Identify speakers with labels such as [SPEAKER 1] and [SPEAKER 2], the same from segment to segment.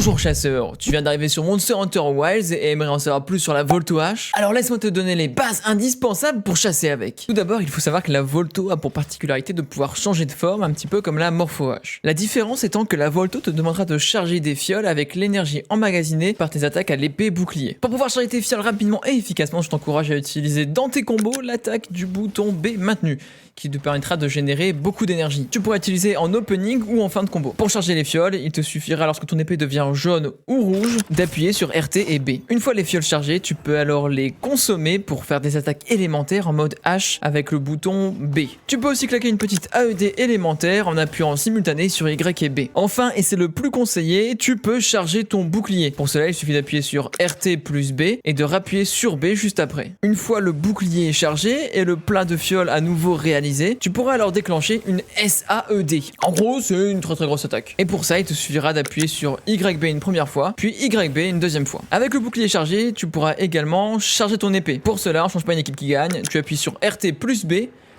[SPEAKER 1] Bonjour chasseur, tu viens d'arriver sur Monster Hunter Wilds et aimerais en savoir plus sur la Volto H? Alors laisse-moi te donner les bases indispensables pour chasser avec. Tout d'abord, il faut savoir que la Volto a pour particularité de pouvoir changer de forme un petit peu comme la Morpho H. La différence étant que la Volto te demandera de charger des fioles avec l'énergie emmagasinée par tes attaques à l'épée bouclier. Pour pouvoir charger tes fioles rapidement et efficacement, je t'encourage à utiliser dans tes combos l'attaque du bouton B maintenu, qui te permettra de générer beaucoup d'énergie. Tu pourras utiliser en opening ou en fin de combo. Pour charger les fioles, il te suffira lorsque ton épée devient jaune ou rouge d'appuyer sur RT et B. Une fois les fioles chargées, tu peux alors les consommer pour faire des attaques élémentaires en mode H avec le bouton B. Tu peux aussi claquer une petite AED élémentaire en appuyant en simultané sur Y et B. Enfin, et c'est le plus conseillé, tu peux charger ton bouclier. Pour cela, il suffit d'appuyer sur RT plus B et de rappuyer sur B juste après. Une fois le bouclier est chargé et le plein de fioles à nouveau réalisé, tu pourras alors déclencher une SAED. En gros, c'est une très grosse attaque. Et pour ça, il te suffira d'appuyer sur YB une première fois, puis YB une deuxième fois. Avec le bouclier chargé, tu pourras également charger ton épée. Pour cela, on change pas une équipe qui gagne, tu appuies sur RT plus B,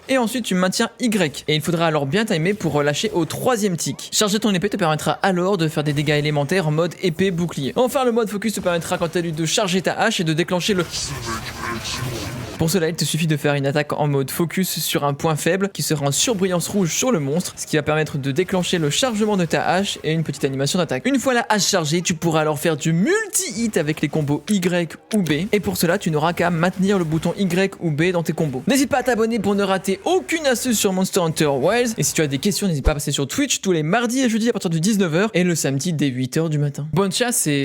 [SPEAKER 1] et ensuite tu maintiens Y. Et il faudra alors bien timer pour relâcher au troisième tic. Charger ton épée te permettra alors de faire des dégâts élémentaires en mode épée bouclier. Enfin, le mode focus te permettra quant à lui de charger ta hache et de déclencher le... Pour cela, il te suffit de faire une attaque en mode focus sur un point faible qui sera en surbrillance rouge sur le monstre, ce qui va permettre de déclencher le chargement de ta hache et une petite animation d'attaque. Une fois la hache chargée, tu pourras alors faire du multi-hit avec les combos Y ou B, et pour cela, tu n'auras qu'à maintenir le bouton Y ou B dans tes combos. N'hésite pas à t'abonner pour ne rater aucune astuce sur Monster Hunter Wilds, et si tu as des questions, n'hésite pas à passer sur Twitch tous les mardis et jeudis à partir de 19h et le samedi dès 8h du matin. Bonne chasse et...